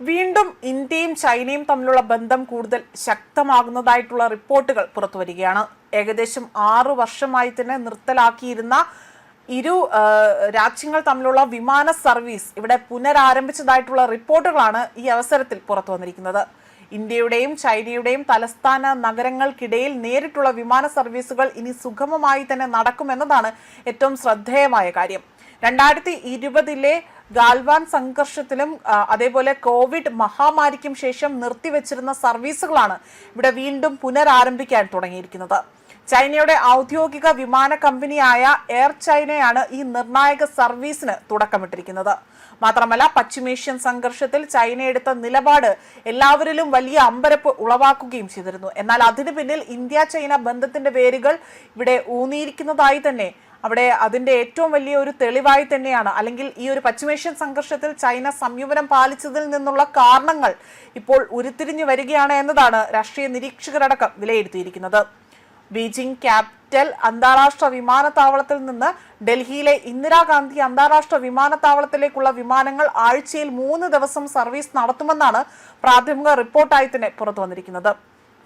വീണ്ടും ഇന്ത്യയും ചൈനയും തമ്മിലുള്ള ബന്ധം കൂടുതൽ ശക്തമാകുന്നതായിട്ടുള്ള റിപ്പോർട്ടുകൾ പുറത്തുവരികയാണ്. ഏകദേശം 6 വർഷമായി തന്നെ നിർത്തലാക്കിയിരുന്ന ഇരു രാജ്യങ്ങൾ തമ്മിലുള്ള വിമാന സർവീസ് ഇവിടെ പുനരാരംഭിച്ചതായിട്ടുള്ള റിപ്പോർട്ടുകളാണ് ഈ അവസരത്തിൽ പുറത്തു വന്നിരിക്കുന്നത്. ഇന്ത്യയുടെയും ചൈനയുടെയും തലസ്ഥാന നഗരങ്ങൾക്കിടയിൽ നേരിട്ടുള്ള വിമാന സർവീസുകൾ ഇനി സുഗമമായി തന്നെ നടക്കുമെന്നതാണ് ഏറ്റവും ശ്രദ്ധേയമായ കാര്യം. 2020 ഗാൽവാൻ സംഘർഷത്തിലും അതേപോലെ കോവിഡ് മഹാമാരിക്കും ശേഷം നിർത്തിവെച്ചിരുന്ന സർവീസുകളാണ് ഇവിടെ വീണ്ടും പുനരാരംഭിക്കാൻ തുടങ്ങിയിരിക്കുന്നത്. ചൈനയുടെ ഔദ്യോഗിക വിമാന കമ്പനിയായ എയർ ചൈനയാണ് ഈ നിർണായക സർവീസിന് തുടക്കമിട്ടിരിക്കുന്നത്. മാത്രമല്ല, പശ്ചിമേഷ്യൻ സംഘർഷത്തിൽ ചൈന എടുത്ത നിലപാട് എല്ലാവരിലും വലിയ അമ്പരപ്പ് ഉളവാക്കുകയും ചെയ്തിരുന്നു. എന്നാൽ അതിനു പിന്നിൽ ഇന്ത്യ ചൈന ബന്ധത്തിന്റെ വേരുകൾ ഇവിടെ ഊന്നിയിരിക്കുന്നതായി തന്നെ അവിടെ അതിന്റെ ഏറ്റവും വലിയ ഒരു തെളിവായി തന്നെയാണ്, അല്ലെങ്കിൽ ഈ ഒരു പശ്ചിമേഷ്യൻ സംഘർഷത്തിൽ ചൈന സംയമനം പാലിച്ചതിൽ നിന്നുള്ള കാരണങ്ങൾ ഇപ്പോൾ ഉരുത്തിരിഞ്ഞു വരികയാണ് എന്നതാണ് രാഷ്ട്രീയ നിരീക്ഷകരടക്കം വിലയിരുത്തിയിരിക്കുന്നത്. ബീജിംഗ് ക്യാപിറ്റൽ അന്താരാഷ്ട്ര വിമാനത്താവളത്തിൽ നിന്ന് ഡൽഹിയിലെ ഇന്ദിരാഗാന്ധി അന്താരാഷ്ട്ര വിമാനത്താവളത്തിലേക്കുള്ള വിമാനങ്ങൾ ആഴ്ചയിൽ 3 ദിവസം സർവീസ് നടത്തുമെന്നാണ് പ്രാഥമിക റിപ്പോർട്ടായി തന്നെ പുറത്തു വന്നിരിക്കുന്നത്.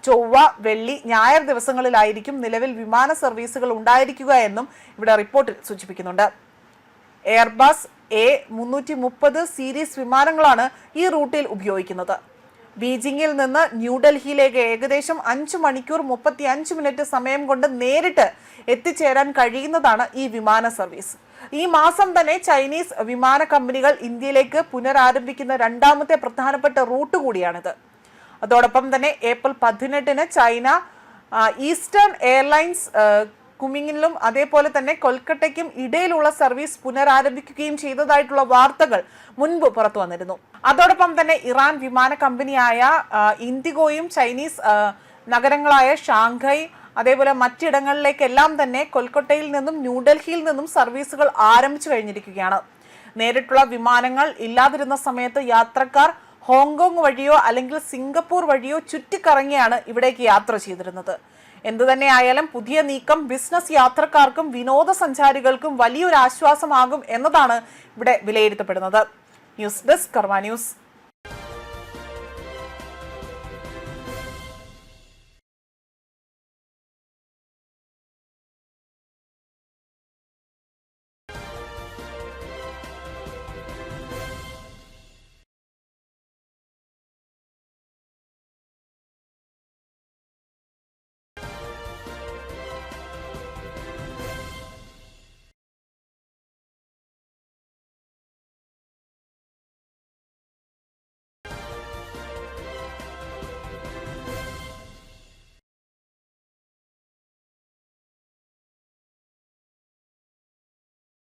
ചൊവ്വ, വെള്ളി, ഞായർ ദിവസങ്ങളിലായിരിക്കും നിലവിൽ വിമാന സർവീസുകൾ ഉണ്ടായിരിക്കുക എന്നും ഇവിടെ റിപ്പോർട്ടിൽ സൂചിപ്പിക്കുന്നുണ്ട്. എയർബസ് A330 സീരീസ് വിമാനങ്ങളാണ് ഈ റൂട്ടിൽ ഉപയോഗിക്കുന്നത്. ബീജിംഗിൽ നിന്ന് ന്യൂഡൽഹിയിലേക്ക് ഏകദേശം 5 മണിക്കൂർ 35 മിനിറ്റ് സമയം കൊണ്ട് നേരിട്ട് എത്തിച്ചേരാൻ കഴിയുന്നതാണ് ഈ വിമാന സർവീസ്. ഈ മാസം തന്നെ ചൈനീസ് വിമാന കമ്പനികൾ ഇന്ത്യയിലേക്ക് പുനരാരംഭിക്കുന്ന രണ്ടാമത്തെ പ്രധാനപ്പെട്ട റൂട്ട് കൂടിയാണിത്. അതോടൊപ്പം തന്നെ ഏപ്രിൽ 18 ചൈന ഈസ്റ്റേൺ എയർലൈൻസ് കുമിങ്ങിലും അതേപോലെ തന്നെ കൊൽക്കട്ടയ്ക്കും ഇടയിലുള്ള സർവീസ് പുനരാരംഭിക്കുകയും ചെയ്തതായിട്ടുള്ള വാർത്തകൾ മുൻപ് പുറത്തു വന്നിരുന്നു. അതോടൊപ്പം തന്നെ ഇറാൻ വിമാന കമ്പനിയായ ഇൻഡിഗോയും ചൈനീസ് നഗരങ്ങളായ ഷാങ്ഹായ് അതേപോലെ മറ്റിടങ്ങളിലേക്കെല്ലാം തന്നെ കൊൽക്കട്ടയിൽ നിന്നും ന്യൂഡൽഹിയിൽ നിന്നും സർവീസുകൾ ആരംഭിച്ചു കഴിഞ്ഞിരിക്കുകയാണ്. നേരിട്ടുള്ള വിമാനങ്ങൾ ഇല്ലാതിരുന്ന സമയത്ത് യാത്രക്കാർ ഹോങ്കോങ് വഴിയോ അല്ലെങ്കിൽ സിംഗപ്പൂർ വഴിയോ ചുറ്റിക്കറങ്ങിയാണ് ഇവിടേക്ക് യാത്ര ചെയ്തിരുന്നത്. എന്തുതന്നെ ആയാലും പുതിയ നീക്കം ബിസിനസ് യാത്രക്കാർക്കും വിനോദസഞ്ചാരികൾക്കും വലിയൊരു ആശ്വാസമാകും എന്നതാണ് ഇവിടെ വിലയിരുത്തപ്പെടുന്നത്. ന്യൂസ് ഡെസ്ക് കർമ്മ ന്യൂസ്.